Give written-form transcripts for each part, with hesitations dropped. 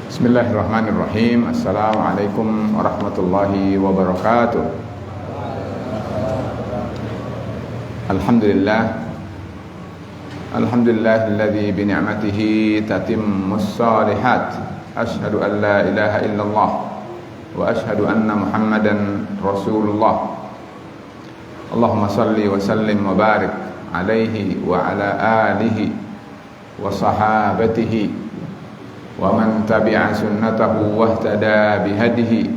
Bismillahirrahmanirrahim. Assalamualaikum warahmatullahi wabarakatuh. Alhamdulillahilladzi bi ni'matihi tatimmus shalihat. Asyhadu an la ilaha illallah wa asyhadu anna Muhammadan Rasulullah. Allahumma shalli wa sallim wa barik alaihi wa ala alihi wa sahabatihi wa man tabi'a sunnatahu wa ihtada bihadihi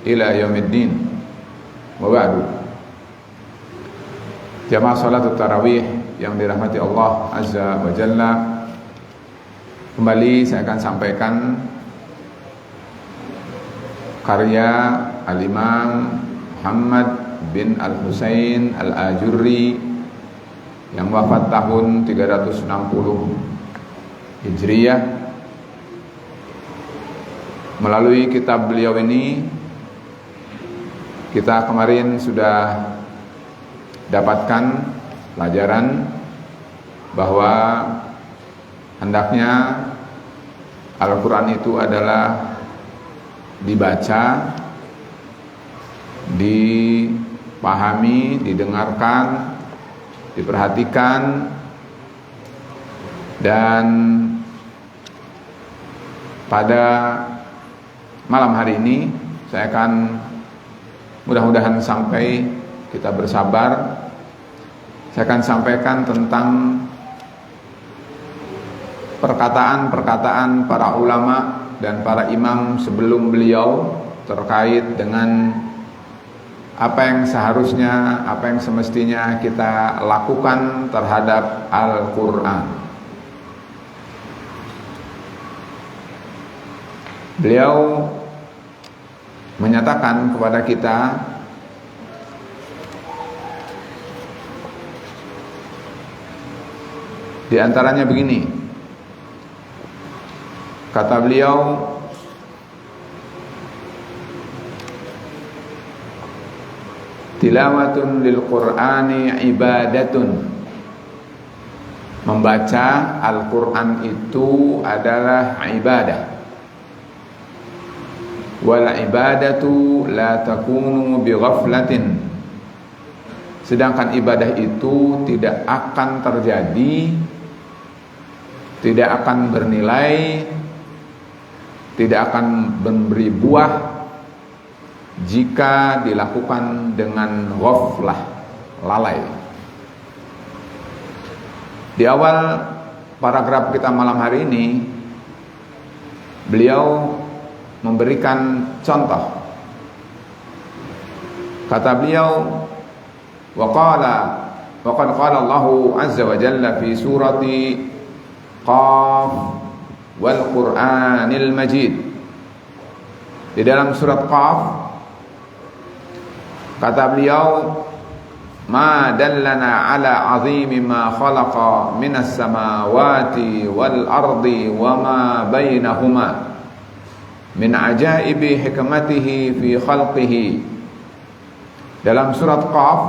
ila yaumiddin. Wa ba'du. Jamaah salat tarawih yang dirahmati Allah Azza wa Jalla, kembali saya akan sampaikan karya Al-Imam Muhammad bin Al-Husain Al-Ajurri yang wafat tahun 360 Hijriyah. Melalui kitab beliau ini, kita kemarin sudah dapatkan pelajaran bahwa hendaknya Al-Quran itu adalah dibaca, dipahami, didengarkan, diperhatikan, dan pada malam hari ini saya akan mudah-mudahan sampai kita bersabar. Saya akan sampaikan tentang perkataan-perkataan para ulama dan para imam sebelum beliau terkait dengan apa yang seharusnya, apa yang semestinya kita lakukan terhadap Al-Quran. Beliau menyatakan kepada kita di antaranya begini. Kata beliau, tilawatun lil Qur'ani ibadatun. Membaca Al-Quran itu adalah ibadah. Wal ibadatu la takunu bi ghaflatin. Sedangkan ibadah itu tidak akan terjadi, tidak akan bernilai, tidak akan memberi buah jika dilakukan dengan ghaflah, lalai. Di awal paragraf kita malam hari ini, beliau memberikan contoh. Kata beliau, wa qad qala Allah azza wa jalla fi surati Qaf wal Qur'anil Majid. Di dalam surat Qaf kata beliau, ma dallana ala azimi ma khalaqa minas samawati wal ardi wa ma bainahuma min ajaibi hikmatihi fi khalqihi. Dalam surat Qaf,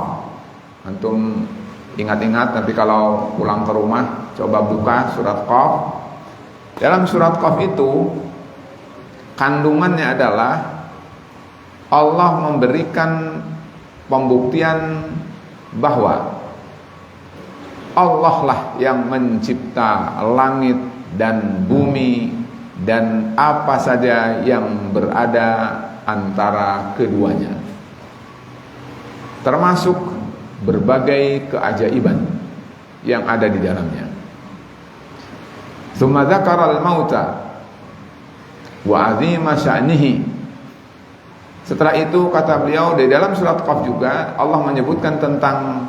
antum ingat-ingat nanti kalau pulang ke rumah coba buka surat Qaf. Dalam surat Qaf itu kandungannya adalah Allah memberikan pembuktian bahwa Allah lah yang mencipta langit dan bumi dan apa saja yang berada antara keduanya, termasuk berbagai keajaiban yang ada di dalamnya. Tsumma dzakara al-mauta wa 'azima sya'nihi. Setelah itu kata beliau, di dalam surat Qaf juga Allah menyebutkan tentang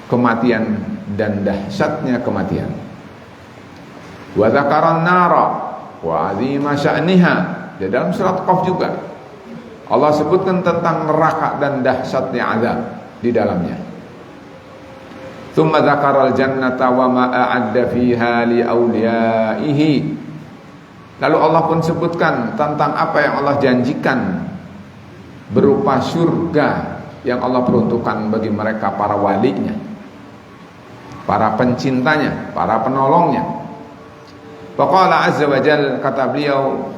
kematian dan dahsyatnya kematian. Wa dzakaran nara wa 'azima sya'niha. Di dalam surat Qaf juga Allah sebutkan tentang neraka dan dahsyatnya azab di dalamnya. Tsumma dzakaral jannata wa ma a'adda fiha li awliyaihi. Lalu Allah pun sebutkan tentang apa yang Allah janjikan berupa surga yang Allah peruntukkan bagi mereka para walinya, para pencintanya, para penolongnya. Faqala azza wa jalla, kata beliau,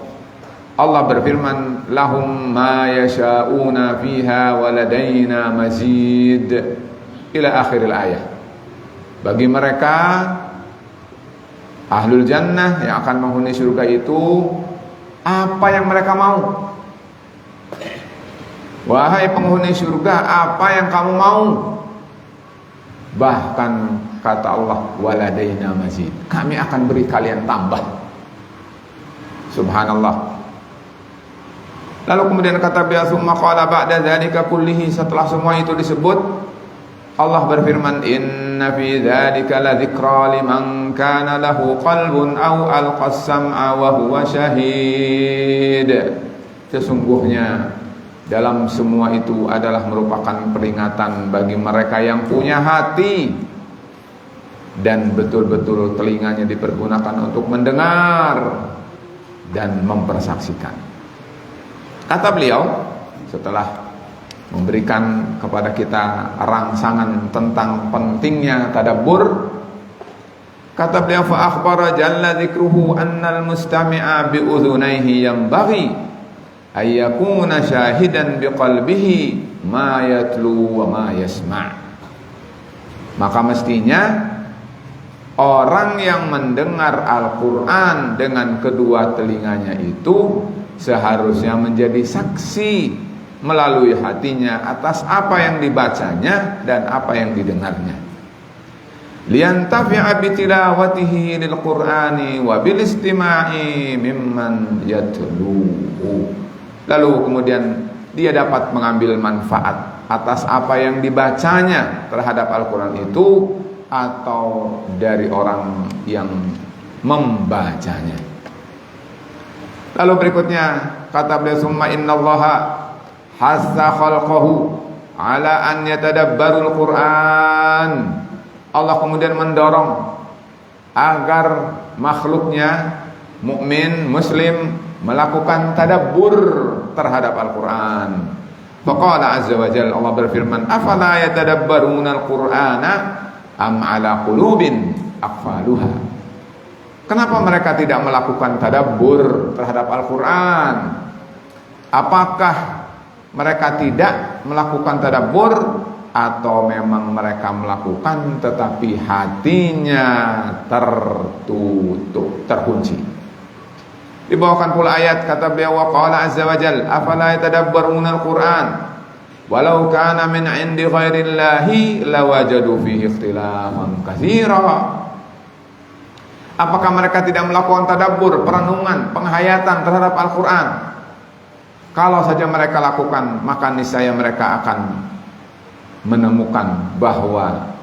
Allah berfirman, lahum ma yasha'una fiha wa ladaina mazid, ila akhiril ayah. Bagi mereka ahlul jannah yang akan menghuni surga itu apa yang mereka mau. Wahai penghuni surga, apa yang kamu mau? Bahkan kata Allah, waladaina mazid, kami akan beri kalian tambah. Subhanallah. Lalu kemudian kata beliau, summa qala ba'da dzalika kullihi, setelah semua itu disebut, Allah berfirman, inna fi dzalika ladzikra liman kana lahu qalbun aw alqas sam'a wa huwa syahid. Sesungguhnya dalam semua itu adalah merupakan peringatan bagi mereka yang punya hati dan betul-betul telinganya dipergunakan untuk mendengar dan mempersaksikan. Kata beliau setelah memberikan kepada kita rangsangan tentang pentingnya tadabbur, kata beliau, fa akhbara jalla dzikruhu annal mustami'a bi udhunayhi yanbaghi ay yakuna syahidan biqalbihi ma yatlu wa ma yasma'. Maka mestinya orang yang mendengar Al-Quran dengan kedua telinganya itu seharusnya menjadi saksi melalui hatinya atas apa yang dibacanya dan apa yang didengarnya. Liyantafi'a bitilawatihi lilqur'ani wa bilistima'i mimman yatluhu. Lalu kemudian dia dapat mengambil manfaat atas apa yang dibacanya terhadap Al-Quran itu atau dari orang yang membacanya. Lalu berikutnya kata beliau, summa innallaha hassa khalqahu ala an yatadabbarul Qur'an. Allah kemudian mendorong agar makhluknya mukmin muslim melakukan tadabbur terhadap Al-Quran. Faqala azza wa jalla, Allah berfirman, afala yatadabbaruna al-Qur'ana am ala qulubin aqfaluha. Kenapa mereka tidak melakukan tadabbur terhadap Al-Quran? Apakah mereka tidak melakukan tadabbur atau memang mereka melakukan tetapi hatinya tertutup, terkunci? Dibawakan pula ayat, kata beliau, wa qala azza wa jalla, afala yatadabbaruna al-Qur'an walau kana min 'indi ghairillahi lawajadu fihi ikhtilafan katsira. Apakah mereka tidak melakukan tadabbur, perenungan, penghayatan terhadap Al-Quran? Kalau saja mereka lakukan, maka niscaya mereka akan menemukan bahwa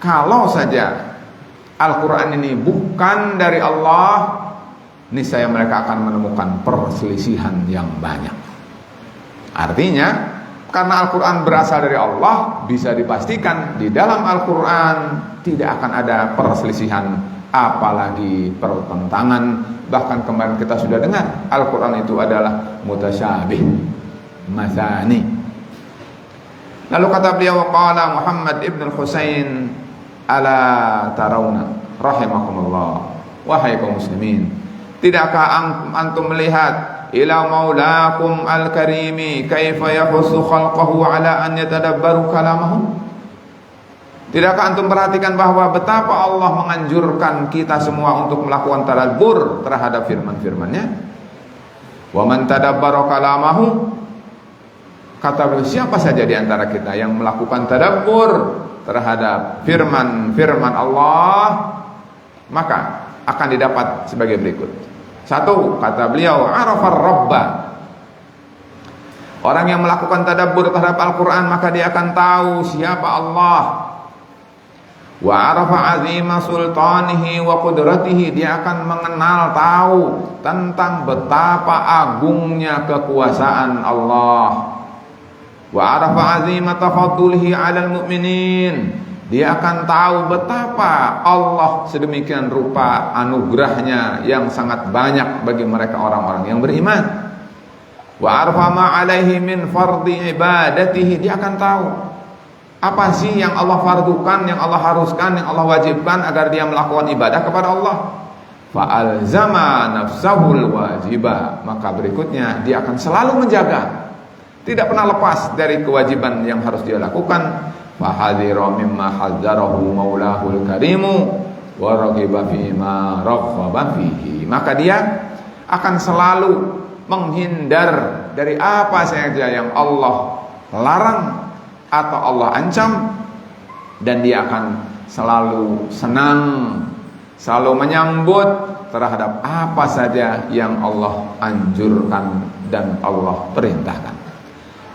kalau saja Al-Quran ini bukan dari Allah, niscaya mereka akan menemukan perselisihan yang banyak. Artinya, karena Al-Quran berasal dari Allah, bisa dipastikan di dalam Al-Quran tidak akan ada perselisihan, apalagi pertentangan. Bahkan kemarin kita sudah dengar, Al-Quran itu adalah mutasyabih, mathani. Lalu kata beliau, qala Muhammad ibn al-Husain, ala tarawna rahimakumullah, wahai kaum muslimin, tidakkah antum melihat ila maulakum al-karimi kaifa yahussu khalqahu ala an yatadabbaru kalamahu? Tidakkah antum perhatikan bahwa betapa Allah menganjurkan kita semua untuk melakukan tadabbur terhadap firman-firman-Nya? Wa man tadabbara kalamahu, kata beliau, siapa saja di antara kita yang melakukan tadabbur terhadap firman-firman Allah, maka akan didapat sebagai berikut. Satu, kata beliau, arafar rabba. Orang yang melakukan tadabbur terhadap Al-Quran, maka dia akan tahu siapa Allah. Wa arafa azima sultanihi wa qudratihi, dia akan mengenal, tahu tentang betapa agungnya kekuasaan Allah. Wa arafa azima tafaddulihi 'alal mu'minin, dia akan tahu betapa Allah sedemikian rupa anugerahnya yang sangat banyak bagi mereka orang-orang yang beriman. Wa arafa ma 'alaihi min fardhi ibadatihi, dia akan tahu apa sih yang Allah fardukan, yang Allah haruskan, yang Allah wajibkan agar dia melakukan ibadah kepada Allah. fa'alzama nafsahul wajiba, maka berikutnya dia akan selalu menjaga, tidak pernah lepas dari kewajiban yang harus dia lakukan. Fahadhira mimma hadzarahu maulahul karimu wa raghiba fima raghaba fihi, maka dia akan selalu menghindar dari apa saja yang Allah larang atau Allah ancam, dan dia akan selalu senang, selalu menyambut terhadap apa saja yang Allah anjurkan dan Allah perintahkan.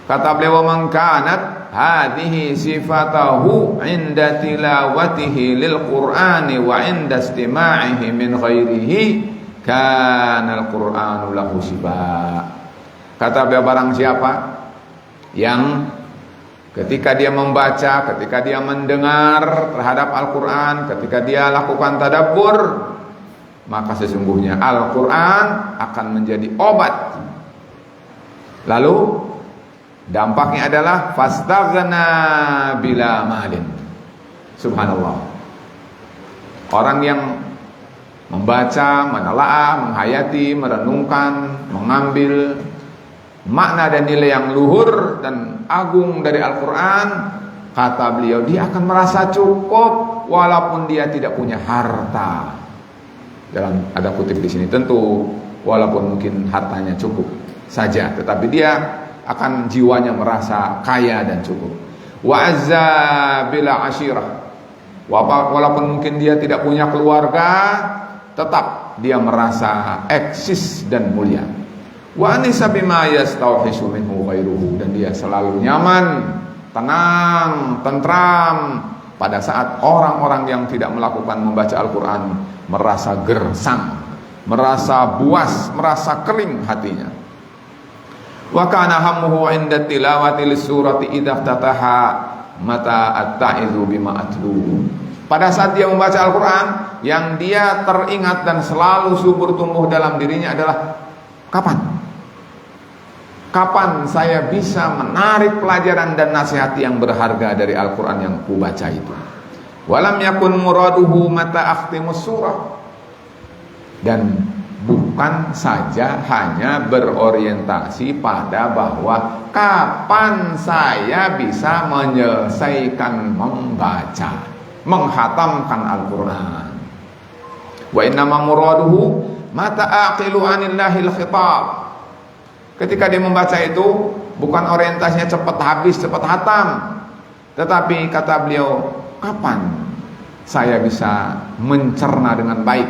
Kata beliau, man kanat hadhihi sifatahu inda tilawatihi lil Qur'ani wa inda istima'ihi min ghairihi kana al-Qur'anu lahu shiba. Kata beliau, barang siapa yang ketika dia membaca, ketika dia mendengar terhadap Al-Quran, ketika dia lakukan tadabbur, maka sesungguhnya Al-Quran akan menjadi obat. Lalu dampaknya adalah fastaghna bila malin. Subhanallah. Orang yang membaca, menelaah, menghayati, merenungkan, mengambil makna dan nilai yang luhur dan agung dari Al-Quran, kata beliau, dia akan merasa cukup walaupun dia tidak punya harta. Dalam ada kutip di sini, tentu walaupun mungkin hartanya cukup saja, tetapi dia akan jiwanya merasa kaya dan cukup. Wa azza bila ashirah, walaupun mungkin dia tidak punya keluarga, tetap dia merasa eksis dan mulia. Wa anisa bima yastawhisu minhu ghairuhu, dan dia selalu nyaman, tenang, tentram pada saat orang-orang yang tidak melakukan membaca Al-Quran merasa gersang, merasa buas, merasa kering hatinya. Wa kana hammuhu 'inda tilawati lis-surati idza ftataha mata at-ta'izu bima atlu. Pada saat dia membaca Al-Quran, yang dia teringat dan selalu subur tumbuh dalam dirinya adalah kapan saya bisa menarik pelajaran dan nasihat yang berharga dari Al-Quran yang kubaca itu. Walam yakun muraduhu mata akhtimus surah, dan bukan saja hanya berorientasi pada bahwa kapan saya bisa menyelesaikan membaca, menghatamkan Al-Quran. Wa innama muraduhu mata aqilu anillahil khitab. Ketika dia membaca itu, bukan orientasinya cepat habis, cepat hatam, tetapi kata beliau, kapan saya bisa mencerna dengan baik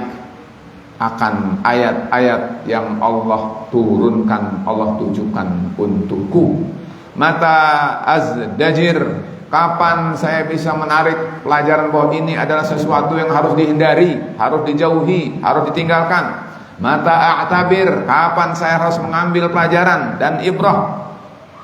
akan ayat-ayat yang Allah turunkan, Allah tujukan untukku. Mata azdajir, kapan saya bisa menarik pelajaran bahwa ini adalah sesuatu yang harus dihindari, harus dijauhi, harus ditinggalkan. Mata a'tabir, kapan saya harus mengambil pelajaran dan ibrah.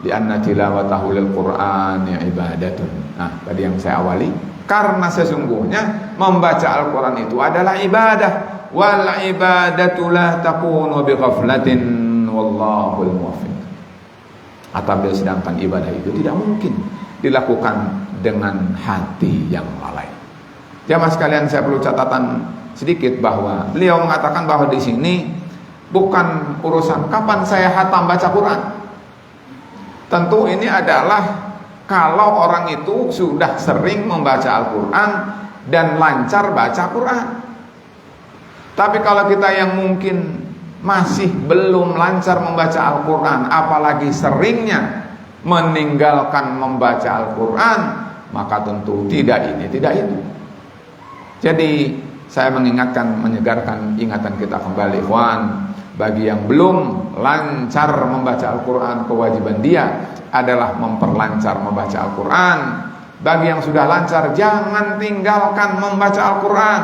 Di anna tilawatahu lil Qur'ani ibadatun. Nah, tadi yang saya awali, karena sesungguhnya membaca Al-Quran itu adalah ibadah. Wal ibadatu la takunu bi ghaflatin wallahul muwaffiq. Atau sedangkan ibadah itu tidak mungkin dilakukan dengan hati yang lalai. Jamaah sekalian, saya perlu catatan sedikit bahwa beliau mengatakan bahwa di sini bukan urusan kapan saya hatam baca Quran. Tentu ini adalah kalau orang itu sudah sering membaca Al-Quran dan lancar baca Quran. Tapi kalau kita yang mungkin masih belum lancar membaca Al-Quran, apalagi seringnya meninggalkan membaca Al-Quran, maka tentu tidak ini, tidak itu. Jadi saya mengingatkan, menyegarkan ingatan kita kembali, ikhwan, bagi yang belum lancar membaca Al-Quran, kewajiban dia adalah memperlancar membaca Al-Quran. Bagi yang sudah lancar, jangan tinggalkan membaca Al-Quran.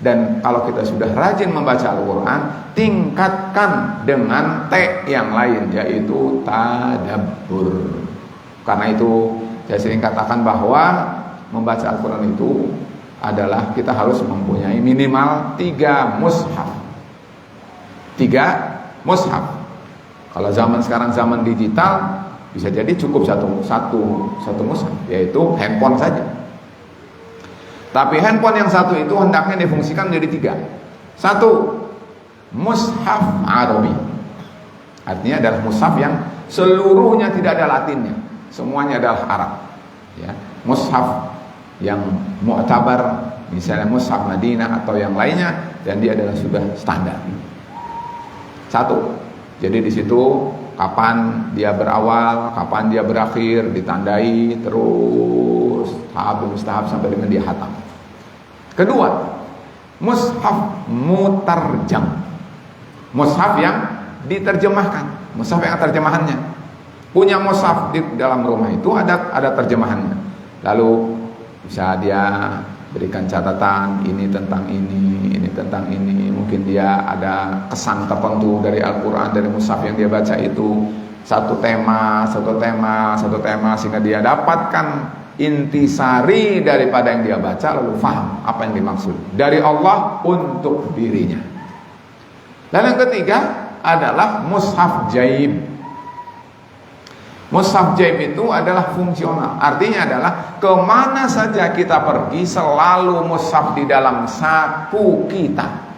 Dan kalau kita sudah rajin membaca Al-Quran, tingkatkan dengan T yang lain, yaitu tadabbur. Karena itu saya sering katakan bahwa membaca Al-Quran itu adalah kita harus mempunyai minimal 3 mushaf. 3 mushaf. Kalau zaman sekarang zaman digital, bisa jadi cukup satu mushaf, yaitu handphone saja. Tapi handphone yang satu itu hendaknya difungsikan menjadi 3. Satu, mushaf Arabi. Artinya adalah mushaf yang seluruhnya tidak ada Latinnya, semuanya adalah Arab. Ya, mushaf yang mu'tabar, misalnya mushaf Madinah atau yang lainnya, dan dia adalah sudah standar. Satu. Jadi di situ kapan dia berawal, kapan dia berakhir, ditandai terus tahap demi tahap sampai dengan dia khatam. Kedua, mushaf mutarjam. Mushaf yang diterjemahkan, mushaf yang terjemahannya. Punya mushaf di dalam rumah itu ada terjemahannya. Lalu bisa dia berikan catatan, ini tentang ini tentang ini. Mungkin dia ada kesan tertentu dari Al-Quran, dari mushaf yang dia baca itu, satu tema, sehingga dia dapatkan intisari daripada yang dia baca, lalu faham apa yang dimaksud dari Allah untuk dirinya. Dan yang ketiga adalah mushaf jaib. Mushaf jaib itu adalah fungsional, artinya adalah kemana saja kita pergi selalu mushaf di dalam saku kita.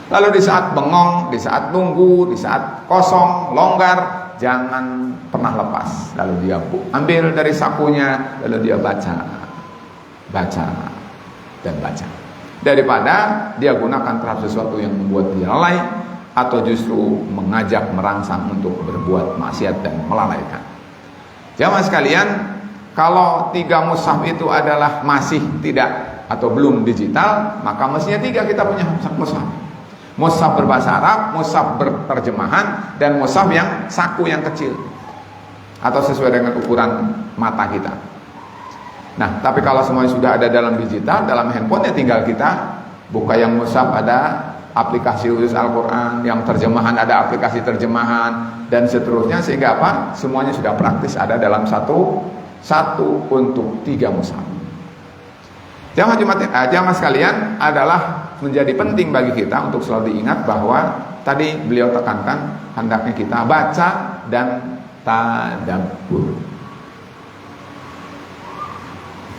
Lalu di saat bengong, di saat tunggu, di saat kosong, longgar, jangan pernah lepas. Lalu dia ambil dari sakunya, lalu dia baca dan baca. Daripada dia gunakan terhadap sesuatu yang membuat dia lalai, atau justru mengajak merangsang untuk berbuat maksiat dan melalaikan. Jamaah sekalian, kalau 3 mushaf itu adalah masih tidak atau belum digital, maka mestinya 3 kita punya mushaf. Mushaf berbahasa Arab, mushaf berterjemahan, dan mushaf yang saku yang kecil atau sesuai dengan ukuran mata kita. Nah, tapi kalau semuanya sudah ada dalam digital, dalam handphone, ya tinggal kita buka yang mushaf, ada aplikasi khusus Al-Quran, yang terjemahan ada aplikasi terjemahan, dan seterusnya, sehingga apa? Semuanya sudah praktis ada dalam satu untuk 3 mushaf. Jamaah sekalian, adalah menjadi penting bagi kita untuk selalu diingat bahwa tadi beliau tekankan hendaknya kita baca dan tadabbur.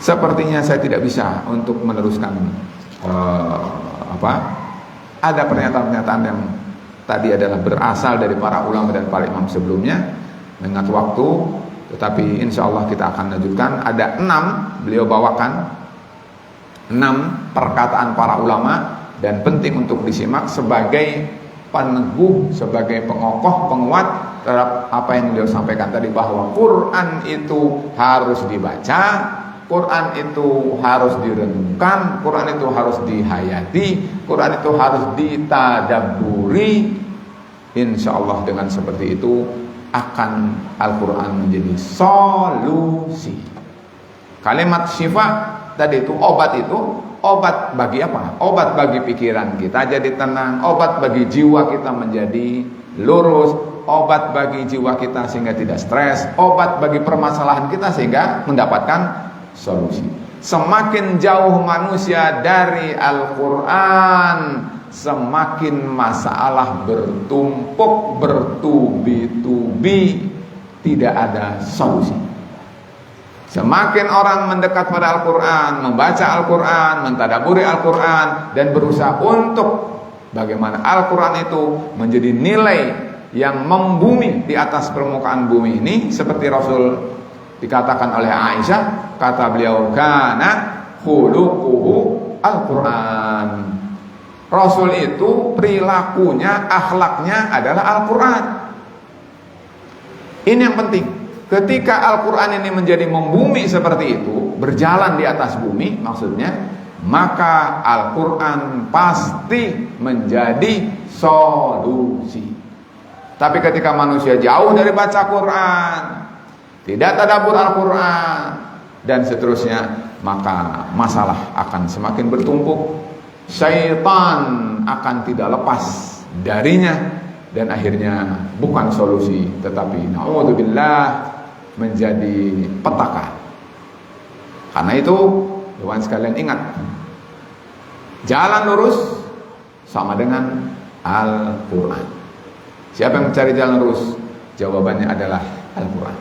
Sepertinya saya tidak bisa untuk meneruskan ada pernyataan-pernyataan yang tadi adalah berasal dari para ulama dan para imam sebelumnya, mengingat waktu, tetapi insya Allah kita akan lanjutkan. Ada 6 beliau bawakan, 6 perkataan para ulama, dan penting untuk disimak sebagai peneguh, sebagai pengokoh, penguat terhadap apa yang beliau sampaikan tadi, bahwa Quran itu harus dibaca, Quran itu harus direnungkan, Quran itu harus dihayati, Quran itu harus ditadabburi. Insya Allah dengan seperti itu akan Al-Quran menjadi solusi. Kalimat syifa tadi itu obat bagi apa? Obat bagi pikiran kita jadi tenang, obat bagi jiwa kita menjadi lurus, obat bagi jiwa kita sehingga tidak stres, obat bagi permasalahan kita sehingga mendapatkan solusi. Semakin jauh manusia dari Al-Quran, semakin masalah bertumpuk, bertubi-tubi, tidak ada solusi. Semakin orang mendekat pada Al-Quran, membaca Al-Quran, mentadaburi Al-Quran, dan berusaha untuk bagaimana Al-Quran itu menjadi nilai yang membumi di atas permukaan bumi ini, seperti Rasul dikatakan oleh Aisyah, kata beliau, kana khuluquhu Al-Quran. Rasul itu perilakunya, akhlaknya adalah Al-Quran. Ini yang penting. Ketika Al-Quran ini menjadi membumi seperti itu, berjalan di atas bumi maksudnya, maka Al-Quran pasti menjadi solusi. Tapi ketika manusia jauh dari baca Quran, tidak tadabbur Al-Quran, dan seterusnya, maka masalah akan semakin bertumpuk, syaitan akan tidak lepas darinya, dan akhirnya bukan solusi, tetapi na'udzubillah menjadi petaka. Karena itu, teman sekalian ingat, jalan lurus sama dengan Al-Quran. Siapa yang mencari jalan lurus? Jawabannya adalah Al-Quran.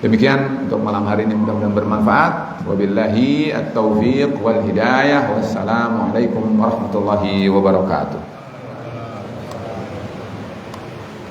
Demikian untuk malam hari ini, mudah-mudahan bermanfaat. Wabillahi at-taufiq wal hidayah. Wassalamualaikum warahmatullahi wabarakatuh.